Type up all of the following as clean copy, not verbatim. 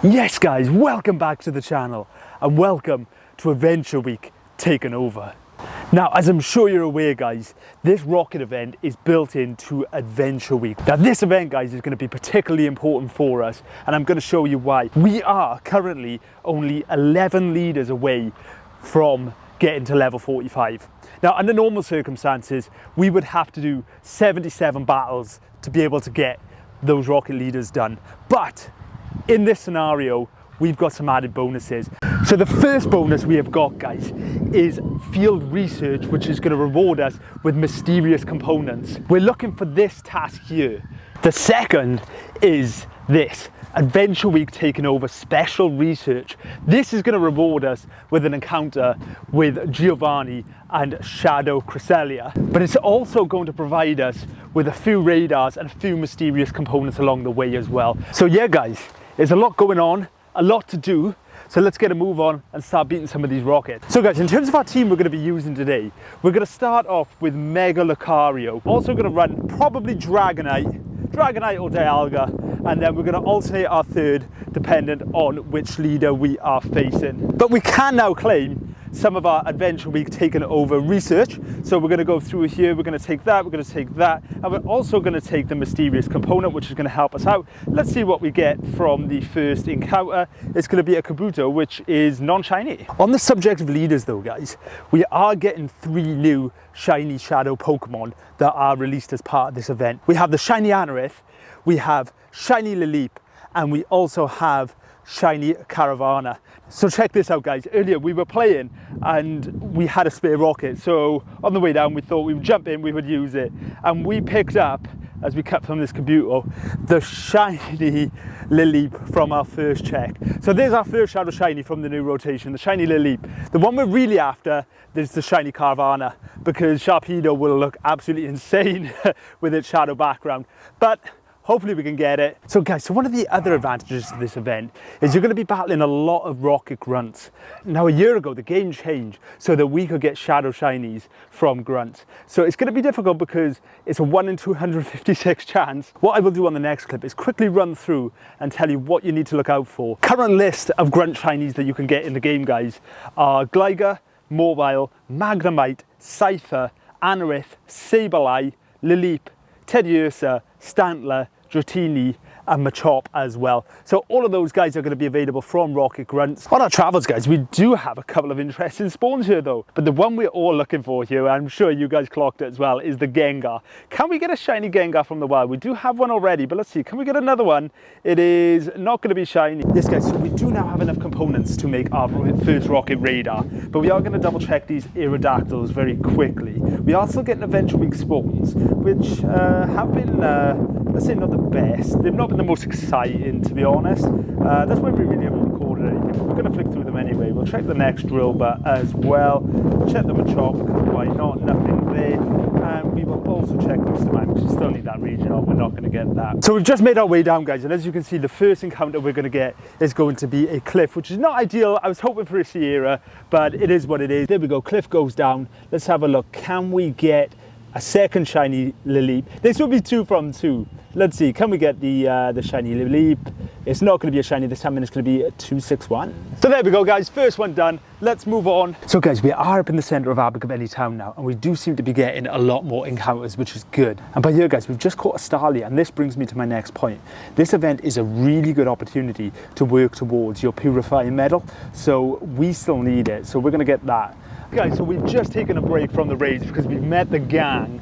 Yes guys, welcome back to the channel and welcome to Adventure Week Taken Over. Now, as I'm sure you're aware guys, this rocket event is built into Adventure Week. Now this event guys is going to be particularly important for us and I'm going to show you why. We are currently only 11 leaders away from getting to level 45. Now under normal circumstances, we would have to do 77 battles to be able to get those rocket leaders done. But in this scenario, we've got some added bonuses. So the first bonus we have got, guys, is field research, which is going to reward us with mysterious components. We're looking for this task here. The second is this, Adventure Week Taken Over special research. This is going to reward us with an encounter with Giovanni and Shadow Cresselia, but it's also going to provide us with a few radars and a few mysterious components along the way as well. So yeah guys, there's a lot going on, a lot to do, so let's get a move on and start beating some of these rockets. So guys, in terms of our team we're going to be using today, we're going to start off with Mega Lucario. Also going to run probably Dragonite or Dialga, and then we're going to alternate our third dependent on which leader we are facing. But we can now claim some of our Adventure Week Taken Over research. So we're going to go through here, we're going to take that, we're going to take that, and we're also going to take the mysterious component, which is going to help us out. Let's see what we get from the first encounter. It's going to be a Kabuto, which is non-shiny. On the subject of leaders though guys, we are getting 3 new shiny shadow Pokemon that are released as part of this event. We have the shiny Anorith, we have shiny Lilies, and we also have shiny Caravarna. So check this out guys, earlier we were playing and we had a spare rocket, so on the way down we thought we would jump in, we would use it, and we picked up, as we cut from this Kabuto, the shiny Lilies from our first check. So there's our first shadow shiny from the new rotation, the shiny Lilies. The one we're really after is the shiny Caravarna, because Sharpedo will look absolutely insane with its shadow background, but hopefully we can get it. So guys, so one of the other advantages of this event is you're going to be battling a lot of rocket grunts. Now a year ago the game changed so that we could get shadow shinies from grunts. So it's going to be difficult because it's a 1 in 256 chance. What I will do on the next clip is quickly run through and tell you what you need to look out for. Current list of grunt shinies that you can get in the game guys are Gligar, Mobile, Magnemite, Scyther, Anorith, Sableye, Lilies, Teddiursa, Stantler, Dratini, and Machop as well. So all of those guys are going to be available from Rocket Grunts. On our travels guys, we do have a couple of interesting spawns here though, but the one we're all looking for here, I'm sure you guys clocked it as well, is the Gengar. Can we get a shiny Gengar from the wild? We do have one already, but let's see, can we get another one? It is not going to be shiny. Yes guys, so we do now have enough components to make our first rocket radar, but we are going to double check these Aerodactyls very quickly. We are still getting Adventure Week spawns, which have been, let's say, not the best. They've not been the most exciting, to be honest. That's why we really haven't recorded anything, but we're going to flick through them anyway. We'll check the next drill bat as well. Check the Machop, because why not? Nothing there. And we will also check Mr. because we still need that region on. We're not going to get that. So we've just made our way down, guys, and as you can see, the first encounter we're going to get is going to be a cliff, which is not ideal. I was hoping for a Sierra, but it is what it is. There we go, cliff goes down. Let's have a look. Can we get a second shiny Lilies? This will be 2 from 2. Let's see, can we get the shiny Lilies? It's not going to be a shiny this time, and it's going to be a 261. So there we go guys, first one done. Let's move on. So guys, we are up in the centre of Abergavenny town now, and we do seem to be getting a lot more encounters, which is good. And by here guys, we've just caught a Starly, and this brings me to my next point. This event is a really good opportunity to work towards your Purifying Medal, so we still need it, so we're going to get that. Guys, so we've just taken a break from the raids because we've met the gang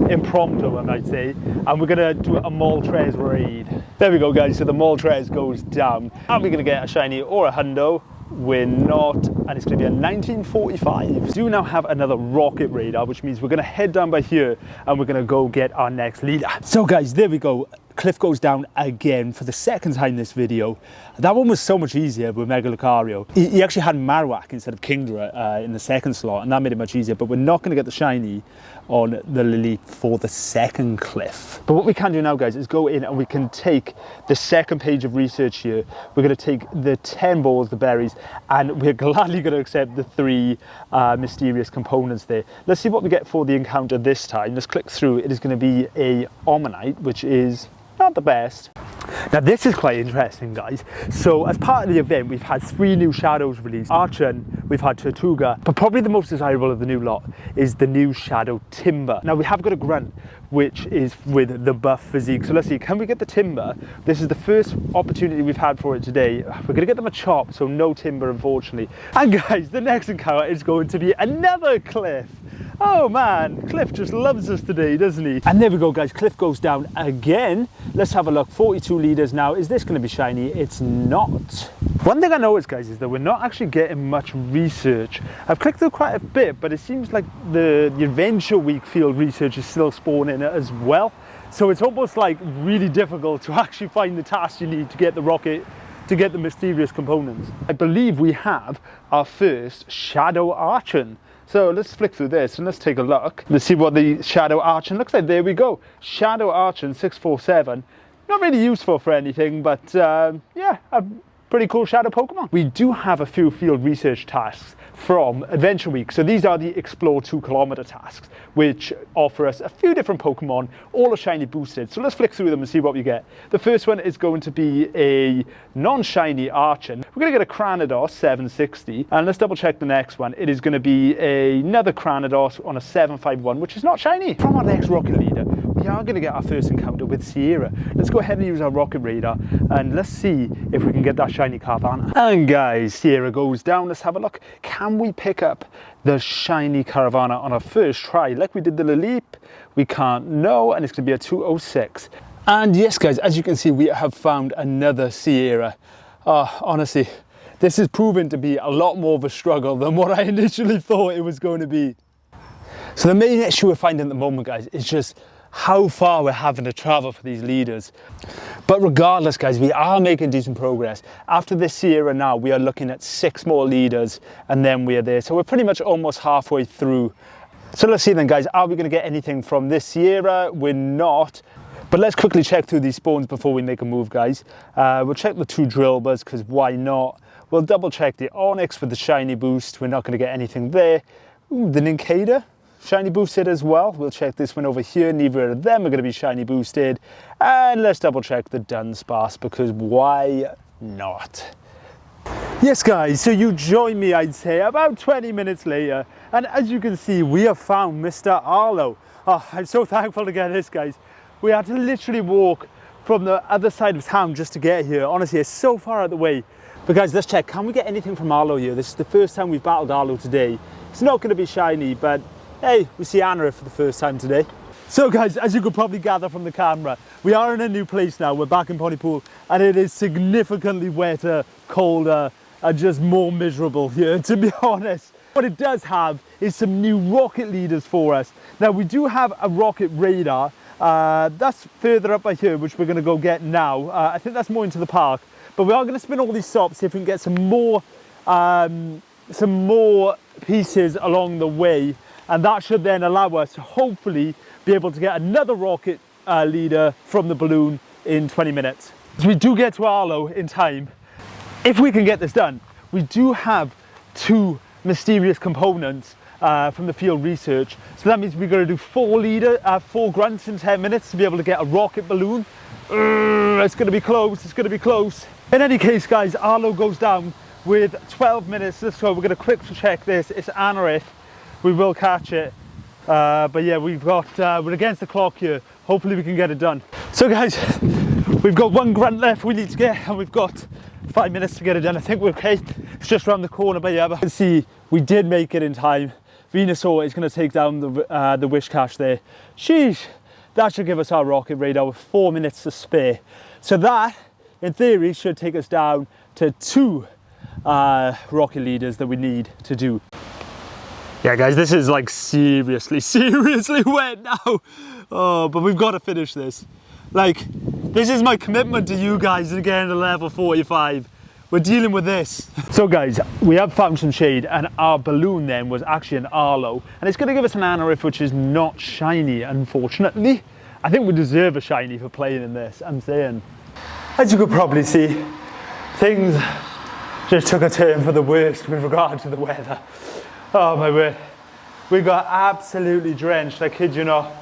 impromptu, I might say, and we're gonna do a Moltres raid. There we go guys, so the Moltres goes down. Are we gonna get a shiny or a hundo? We're not, and it's going to be a 1945. We do now have another rocket radar, which means we're going to head down by here and we're going to go get our next leader. So guys, there we go. Cliff goes down again for the second time this video. That one was so much easier with Mega Lucario. He actually had Marowak instead of Kingdra in the second slot, and that made it much easier, but we're not going to get the shiny on the Lily for the second cliff. But what we can do now guys is go in and we can take the second page of research here. We're going to take the 10 balls, the berries, and we're gladly going to accept the 3 mysterious components there. Let's see what we get for the encounter this time. Let's click through. It is going to be a Omanyte, which is not the best. Now this is quite interesting, guys. So as part of the event, we've had 3 new shadows released. Archon, we've had Tortuga, but probably the most desirable of the new lot is the new Shadow Timber. Now we have got a grunt, which is with the buff physique. So let's see, can we get the Timber? This is the first opportunity we've had for it today. We're gonna get them a chop, so no Timber, unfortunately. And guys, the next encounter is going to be another Cliff. Oh man, Cliff just loves us today, doesn't he? And there we go, guys, Cliff goes down again. Let's have a look, 42 leaders now. Is this gonna be shiny? It's not. One thing I noticed, guys, is that we're not actually getting much research. I've clicked through quite a bit, but it seems like the Adventure Week field research is still spawning as well. So it's almost like really difficult to actually find the tasks you need to get the rocket, to get the mysterious components. I believe we have our first Shadow Archon. So let's flick through this and let's take a look. Let's see what the Shadow Archon looks like. There we go. Shadow Archon 647. Not really useful for anything, but yeah, a pretty cool shadow Pokemon. We do have a few field research tasks from Adventure Week. So these are the Explore 2 kilometer tasks, which offer us a few different Pokemon, all are shiny boosted. So let's flick through them and see what we get. The first one is going to be a non-shiny Archon. We're going to get a Cranidos 760, and let's double check the next one. It is going to be another Cranidos on a 751, which is not shiny. From our next Rocket Leader, we are going to get our first encounter with Sierra. Let's go ahead and use our Rocket Radar, and let's see if we can get that shiny Caravarna. And guys, Sierra goes down. Let's have a look. Can we pick up the shiny Caravarna on our first try like we did the Lilies? We can't know, and it's going to be a 206. And yes, guys, as you can see, we have found another Sierra. Honestly, this has proven to be a lot more of a struggle than what I initially thought it was going to be. So the main issue we're finding at the moment, guys, is just how far we're having to travel for these leaders. But regardless, guys, we are making decent progress. After this Sierra now, we are looking at 6 more leaders, and then we are there. So we're pretty much almost halfway through. So let's see then, guys, are we going to get anything from this Sierra? We're not. But let's quickly check through these spawns before we make a move, guys. We'll check the 2 Drillburs, because why not? We'll double check the Onyx with the shiny boost. We're not going to get anything there. Ooh, the Nincada, shiny boosted as well. We'll check this one over here. Neither of them are going to be shiny boosted. And let's double check the Dunsparce, because why not? Yes, guys, so you join me, I'd say, about 20 minutes later. And as you can see, we have found Mr. Arlo. Oh, I'm so thankful to get this, guys. We had to literally walk from the other side of town just to get here. Honestly, it's so far out of the way. But guys, let's check. Can we get anything from Arlo here? This is the first time we've battled Arlo today. It's not going to be shiny, but hey, we see Anorith for the first time today. So guys, as you could probably gather from the camera, we are in a new place now. We're back in Pontypool, and it is significantly wetter, colder, and just more miserable here, to be honest. What it does have is some new rocket leaders for us. Now, we do have a rocket radar. That's further up by here, which we're going to go get now. I think that's more into the park. But we are going to spin all these stops, see if we can get some more pieces along the way. And that should then allow us to hopefully be able to get another rocket leader from the balloon in 20 minutes. So we do get to Arlo in time. If we can get this done, we do have 2 mysterious components from the field research. So that means we're going to do 4 grunts in 10 minutes to be able to get a rocket balloon. It's going to be close, it's going to be close. In any case, guys, Arlo goes down with 12 minutes. So we're going to quick check this. It's Anorith. We will catch it. But yeah, we're against the clock here. Hopefully we can get it done. So guys, we've got 1 grunt left we need to get, and we've got 5 minutes to get it done. I think we're okay. It's just around the corner, but yeah, but you can see we did make it in time. Venusaur is going to take down the wish cache there. Sheesh, that should give us our rocket radar with 4 minutes to spare. So that, in theory, should take us down to 2 rocket leaders that we need to do. Yeah, guys, this is like seriously wet now. Oh, but we've got to finish this. Like, this is my commitment to you guys to get into level 45. We're dealing with this. So guys, we have found some shade, and our balloon then was actually an Arlo, and it's going to give us an Anorith, which is not shiny, unfortunately. I think we deserve a shiny for playing in this, I'm saying. As you could probably see, things just took a turn for the worst with regard to the weather. Oh my word, we got absolutely drenched, I kid you not.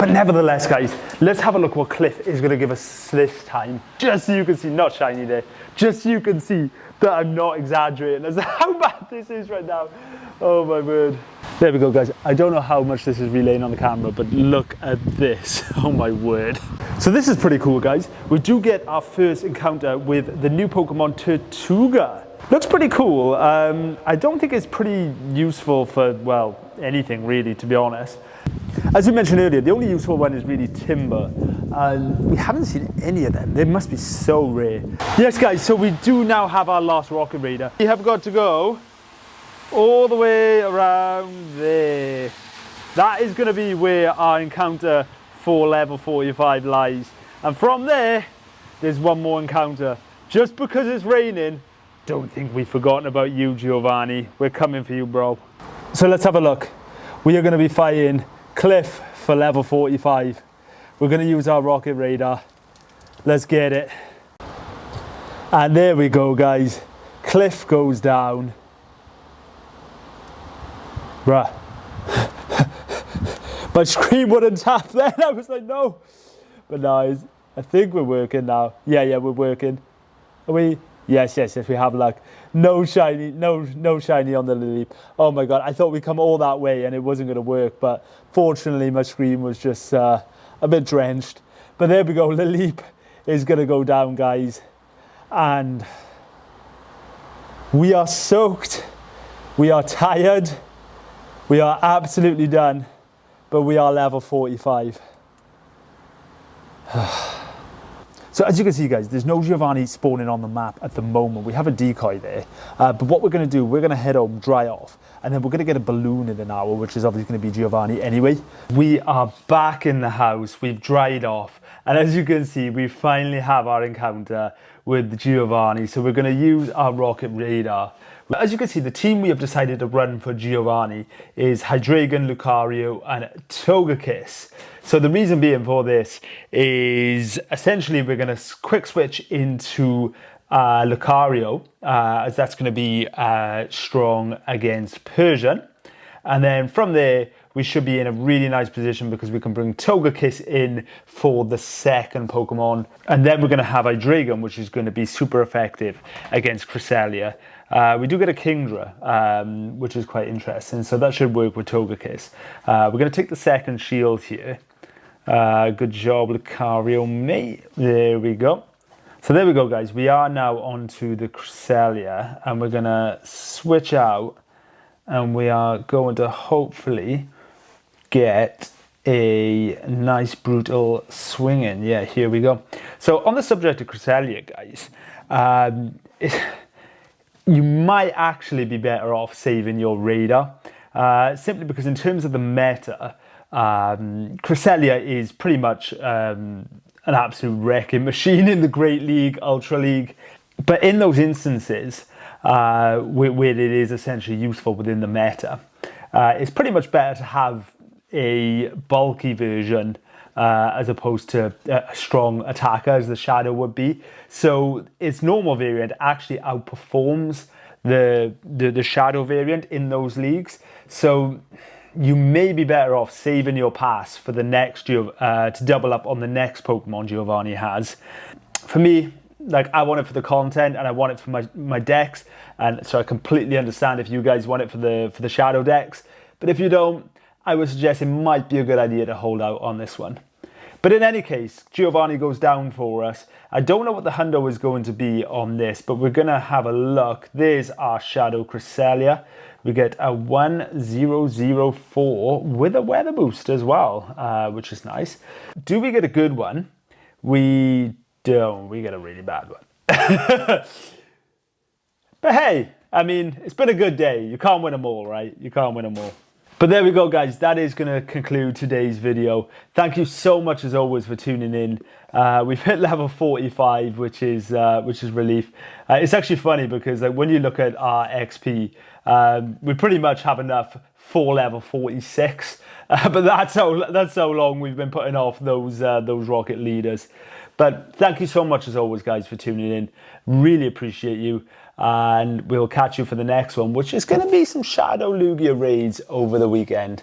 But nevertheless, guys, let's have a look what Cliff is going to give us this time. Just so you can see, not shiny there, just so you can see that I'm not exaggerating as to how bad this is right now. Oh my word. There we go, guys. I don't know how much this is relaying on the camera, but look at this. Oh my word. So this is pretty cool, guys. We do get our first encounter with the new Pokemon Tortuga. Looks pretty cool. I don't think it's pretty useful for, well, anything really, to be honest. As we mentioned earlier, the only useful one is really Timber, and we haven't seen any of them. They must be so rare. Yes, guys, so we do now have our last Rocket Raider. We have got to go all the way around there. That is going to be where our encounter for level 45 lies. And from there, there's one more encounter. Just because it's raining, don't think we've forgotten about you, Giovanni. We're coming for you, bro. So let's have a look. We are going to be fighting Cliff for level 45. We're going to use our Rocket Raider. Let's get it. And there we go, guys. Cliff goes down. Bruh. My screen wouldn't tap then. I was like, no. But no, I think we're working now. Yeah, we're working. Are we? Yes, we have luck. No shiny, no shiny on the Lily. Oh my God, I thought we'd come all that way and it wasn't going to work, but fortunately my screen was just a bit drenched. But there we go, Lily is going to go down, guys. And we are soaked. We are tired. We are absolutely done, but we are level 45. So as you can see, guys, there's no Giovanni spawning on the map at the moment. We have a decoy there, but what we're going to do, we're going to head home, dry off, and then we're going to get a balloon in an hour, which is obviously going to be Giovanni anyway. We are back in the house. We've dried off, and as you can see, we finally have our encounter with Giovanni. So we're going to use our Rocket Raider. As you can see, the team we have decided to run for Giovanni is Hydreigon, Lucario, and Togekiss. So the reason being for this is essentially we're going to quick switch into Lucario, as that's going to be strong against Persian. And then from there, we should be in a really nice position because we can bring Togekiss in for the second Pokemon. And then we're going to have Hydreigon, which is going to be super effective against Cresselia. We do get a Kingdra, which is quite interesting. So that should work with Togekiss. We're going to take the second shield here. Good job, Lucario, mate. There we go. So there we go, guys. We are now onto the Cresselia, and we're going to switch out. And we are going to hopefully get a nice brutal swing in. Yeah, here we go. So on the subject of Cresselia, guys, you might actually be better off saving your Raider, simply because in terms of the meta, Cresselia is pretty much an absolute wrecking machine in the Great League, Ultra League. But in those instances where it is essentially useful within the meta, it's pretty much better to have a bulky version as opposed to a strong attacker as the Shadow would be. So its normal variant actually outperforms the Shadow variant in those leagues. So you may be better off saving your pass for the next to double up on the next Pokemon Giovanni has. For me, like, I want it for the content and I want it for my decks, and so I completely understand if you guys want it for the Shadow decks. But if you don't, I would suggest it might be a good idea to hold out on this one. But in any case, Giovanni goes down for us. I don't know what the hundo is going to be on this, but we're going to have a look. There's our Shadow Cresselia. We get a 1004 with a weather boost as well, which is nice. Do we get a good one? We don't. We get a really bad one. But hey, I mean, it's been a good day. You can't win them all, right? You can't win them all. But there we go, guys. That is going to conclude today's video. Thank you so much, as always, for tuning in. We've hit level 45, which is relief. It's actually funny because when you look at our XP, we pretty much have enough for level 46. But that's how long we've been putting off those rocket leaders. But thank you so much, as always, guys, for tuning in. Really appreciate you. And we'll catch you for the next one, which is going to be some Shadow Lugia raids over the weekend.